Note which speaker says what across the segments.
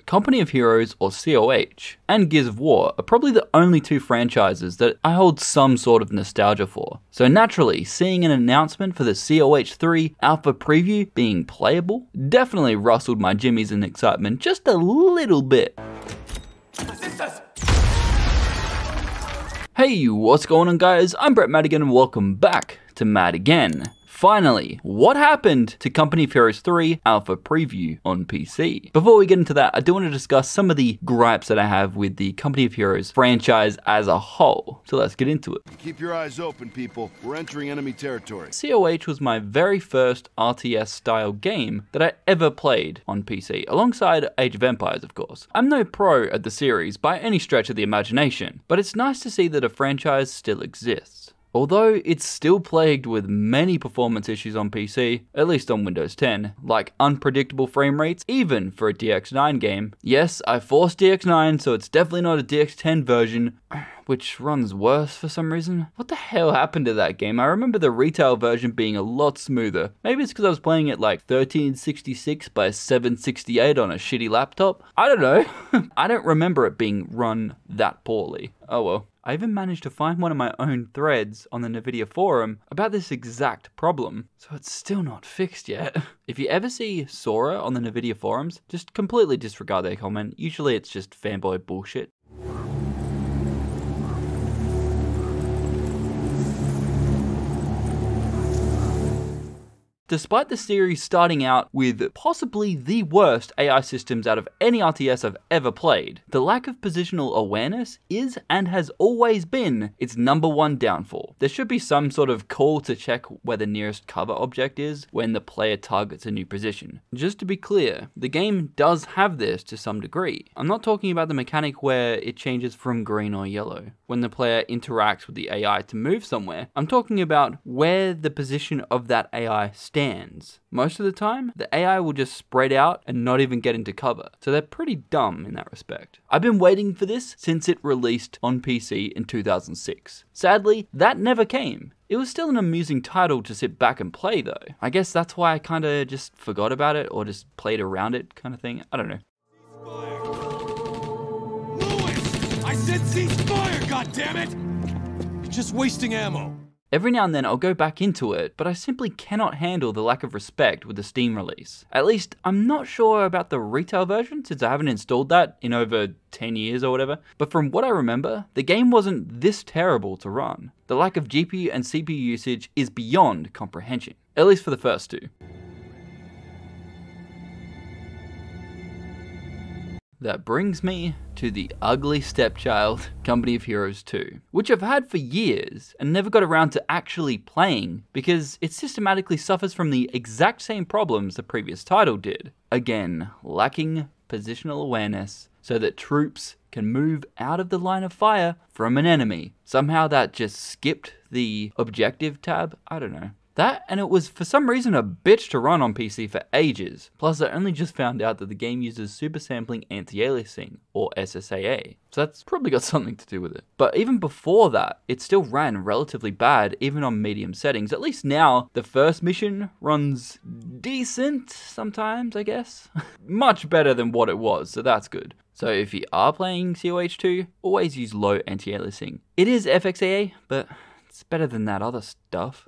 Speaker 1: Company of Heroes, or COH, and Gears of War are probably the only two franchises that I hold some sort of nostalgia for. So naturally, seeing an announcement for the COH 3 alpha preview being playable definitely rustled my jimmies in excitement just a little bit. Hey, what's going on guys? I'm Brett Madigan and welcome back to Mad Again. Finally, what happened to Company of Heroes 3 Alpha Preview on PC? Before we get into that, I do want to discuss some of the gripes that I have with the Company of Heroes franchise as a whole. So let's get into it.
Speaker 2: Keep your eyes open, people. We're entering enemy territory.
Speaker 1: COH was my very first RTS style game that I ever played on PC, alongside Age of Empires, of course. I'm no pro at the series by any stretch of the imagination, but it's nice to see that a franchise still exists. Although it's still plagued with many performance issues on PC, at least on Windows 10, like unpredictable frame rates even for a DX9 game. Yes, I forced DX9, so it's definitely not a DX10 version, which runs worse for some reason. What the hell happened to that game? I remember the retail version being a lot smoother. Maybe it's because I was playing it like 1366 by 768 on a shitty laptop. I don't know. I don't remember it being run that poorly. Oh well. I even managed to find one of my own threads on the NVIDIA forum about this exact problem, so it's still not fixed yet. If you ever see Sora on the NVIDIA forums, just completely disregard their comment. Usually it's just fanboy bullshit. Despite the series starting out with possibly the worst AI systems out of any RTS I've ever played, the lack of positional awareness is and has always been its #1 downfall. There should be some sort of call to check where the nearest cover object is when the player targets a new position. Just to be clear, the game does have this to some degree. I'm not talking about the mechanic where it changes from green or yellow when the player interacts with the AI to move somewhere. I'm talking about where the position of that AI stands. Most of the time, the AI will just spread out and not even get into cover, so they're pretty dumb in that respect. I've been waiting for this since it released on PC in 2006. Sadly, that never came. It was still an amusing title to sit back and play though. I guess that's why I kinda just forgot about it or just played around it kind of thing. I don't know.
Speaker 3: Lewis! I said ceasefire, goddammit! You're just wasting ammo.
Speaker 1: Every now and then I'll go back into it, but I simply cannot handle the lack of respect with the Steam release. At least, I'm not sure about the retail version since I haven't installed that in over 10 years or whatever, but from what I remember, the game wasn't this terrible to run. The lack of GPU and CPU usage is beyond comprehension, at least for the first two. That brings me to the ugly stepchild, Company of Heroes 2, which I've had for years and never got around to actually playing because it systematically suffers from the exact same problems the previous title did. Again, lacking positional awareness so that troops can move out of the line of fire from an enemy. Somehow that just skipped the objective tab, I don't know. That, and it was for some reason a bitch to run on PC for ages. Plus I only just found out that the game uses super sampling anti-aliasing, or SSAA. So that's probably got something to do with it. But even before that, it still ran relatively bad even on medium settings. At least now, the first mission runs decent sometimes, I guess. Much better than what it was, so that's good. So if you are playing COH 2, always use low anti-aliasing. It is FXAA, but it's better than that other stuff.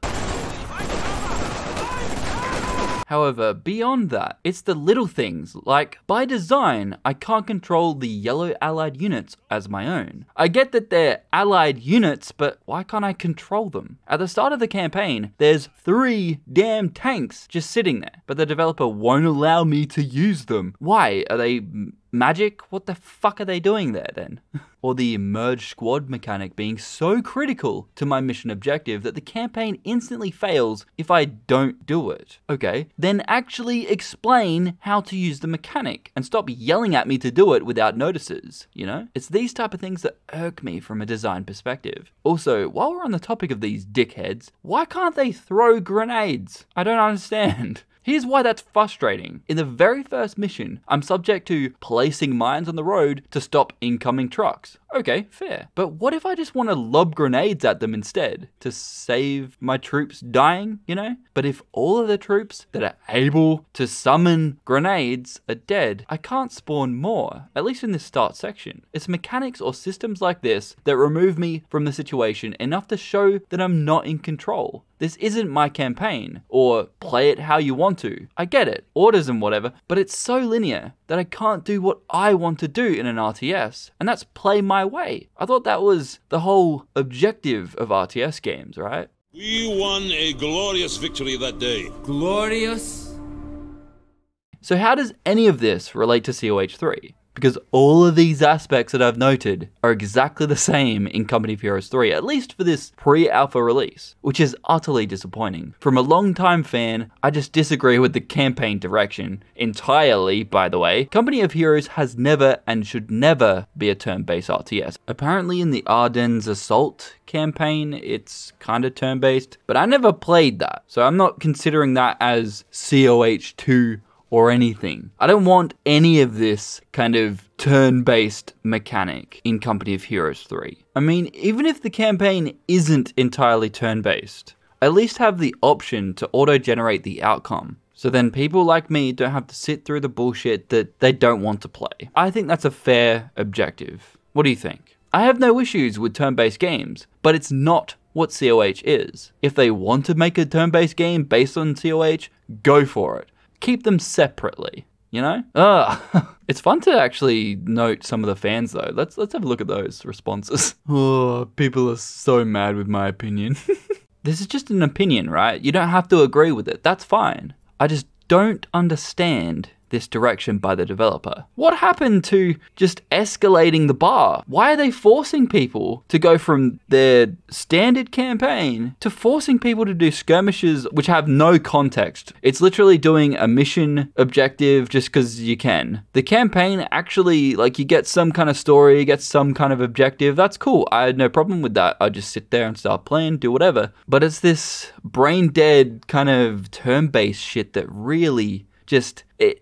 Speaker 1: However, beyond that, it's the little things, like by design, I can't control the yellow allied units as my own. I get that they're allied units, but why can't I control them? At the start of the campaign, there's 3 damn tanks just sitting there, but the developer won't allow me to use them. Why? Are they magic? What the fuck are they doing there then? Or the merge squad mechanic being so critical to my mission objective that the campaign instantly fails if I don't do it. Okay, then actually explain how to use the mechanic and stop yelling at me to do it without notices, you know? It's these type of things that irk me from a design perspective. Also, while we're on the topic of these dickheads, why can't they throw grenades? I don't understand. Here's why that's frustrating. In the very first mission, I'm subject to placing mines on the road to stop incoming trucks. Okay, fair. But what if I just want to lob grenades at them instead to save my troops dying, you know? But if all of the troops that are able to summon grenades are dead, I can't spawn more, at least in this start section. It's mechanics or systems like this that remove me from the situation enough to show that I'm not in control. This isn't my campaign, or play it how you want to. I get it, orders and whatever, but it's so linear that I can't do what I want to do in an RTS, and that's play my way. I thought that was the whole objective of RTS games, right?
Speaker 4: We won a glorious victory that day.
Speaker 5: Glorious?
Speaker 1: So how does any of this relate to COH 3? Because all of these aspects that I've noted are exactly the same in Company of Heroes 3, at least for this pre-alpha release, which is utterly disappointing. From a long-time fan, I just disagree with the campaign direction entirely, by the way. Company of Heroes has never and should never be a turn-based RTS. Apparently in the Ardennes Assault campaign, it's kind of turn-based, but I never played that, so I'm not considering that as COH 2 or anything. I don't want any of this kind of turn-based mechanic in Company of Heroes 3. I mean, even if the campaign isn't entirely turn-based, at least have the option to auto-generate the outcome. So then people like me don't have to sit through the bullshit that they don't want to play. I think that's a fair objective. What do you think? I have no issues with turn-based games, but it's not what COH is. If they want to make a turn-based game based on COH, go for it. Keep them separately, you know? It's fun to actually note some of the fans though. Let's have a look at those responses. Oh, people are so mad with my opinion. This is just an opinion, right? You don't have to agree with it. That's fine. I just don't understand this direction by the developer. What happened to just escalating the bar? Why are they forcing people to go from their standard campaign to forcing people to do skirmishes which have no context? It's literally doing a mission objective just because you can. The campaign actually, like, you get some kind of story, you get some kind of objective. That's cool. I had no problem with that. I just sit there and start playing, do whatever. But it's this brain dead kind of turn-based shit that really just, I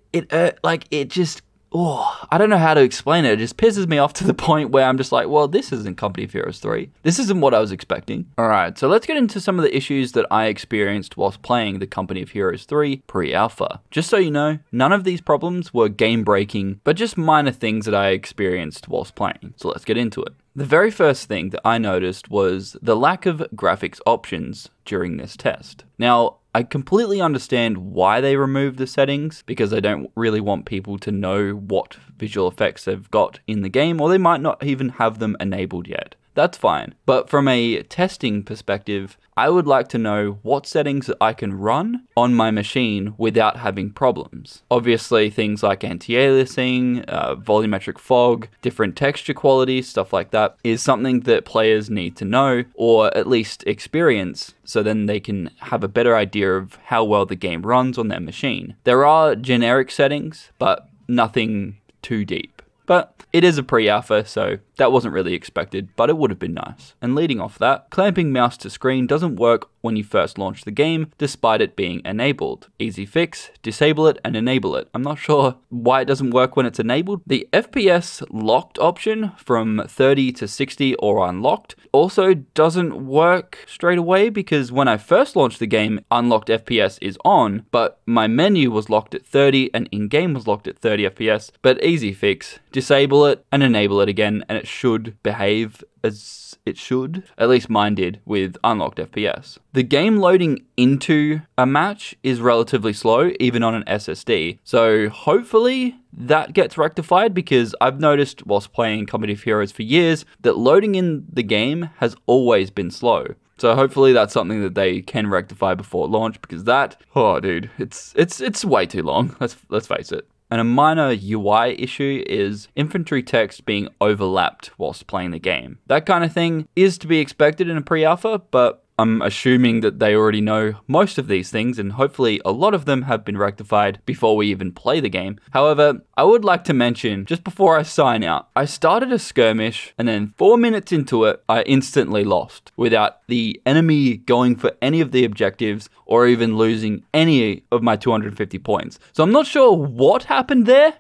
Speaker 1: don't know how to explain it. It just pisses me off to the point where I'm just like, well, this isn't Company of Heroes 3. This isn't what I was expecting. All right, so let's get into some of the issues that I experienced whilst playing the Company of Heroes 3 pre-alpha. Just so you know, none of these problems were game-breaking, but just minor things that I experienced whilst playing. So let's get into it. The very first thing that I noticed was the lack of graphics options during this test. Now, I completely understand why they removed the settings, because they don't really want people to know what visual effects they've got in the game, or they might not even have them enabled yet. That's fine. But from a testing perspective, I would like to know what settings I can run on my machine without having problems. Obviously, things like anti-aliasing, volumetric fog, different texture qualities, stuff like that is something that players need to know, or at least experience, so then they can have a better idea of how well the game runs on their machine. There are generic settings, but nothing too deep. But it is a pre-alpha, so that wasn't really expected, but it would have been nice. And leading off that, clamping mouse to screen doesn't work when you first launch the game, despite it being enabled. Easy fix, disable it and enable it. I'm not sure why it doesn't work when it's enabled. The FPS locked option from 30 to 60 or unlocked also doesn't work straight away, because when I first launched the game, unlocked FPS is on, but my menu was locked at 30 and in-game was locked at 30 FPS. But easy fix, disable it and enable it again, and it should behave as it should. At least mine did with unlocked FPS. The game loading into a match is relatively slow, even on an SSD. So hopefully that gets rectified, because I've noticed whilst playing Company of Heroes for years that loading in the game has always been slow. So hopefully that's something that they can rectify before launch, because that, oh dude, it's way too long. Let's face it. And a minor UI issue is infantry text being overlapped whilst playing the game. That kind of thing is to be expected in a pre-alpha, but I'm assuming that they already know most of these things, and hopefully a lot of them have been rectified before we even play the game. However, I would like to mention, just before I sign out, I started a skirmish, and then 4 minutes into it, I instantly lost without the enemy going for any of the objectives or even losing any of my 250 points. So I'm not sure what happened there.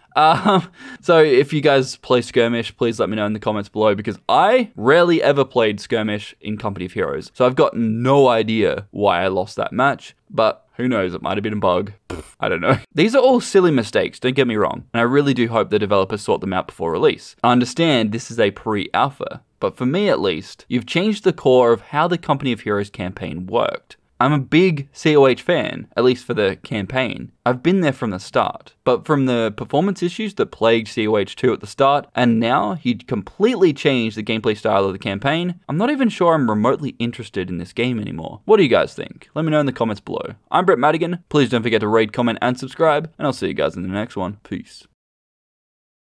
Speaker 1: So if you guys play skirmish, please let me know in the comments below, because I rarely ever played skirmish in Company of Heroes. So I've got no idea why I lost that match, but who knows, it might have been a bug. I don't know. These are all silly mistakes, don't get me wrong, and I really do hope the developers sort them out before release. I understand this is a pre-alpha, but for me at least, you've changed the core of how the Company of Heroes campaign worked. I'm a big COH fan, at least for the campaign. I've been there from the start. But from the performance issues that plagued COH 2 at the start, and now he'd completely changed the gameplay style of the campaign, I'm not even sure I'm remotely interested in this game anymore. What do you guys think? Let me know in the comments below. I'm Brett Madigan. Please don't forget to rate, comment, and subscribe, and I'll see you guys in the next one. Peace.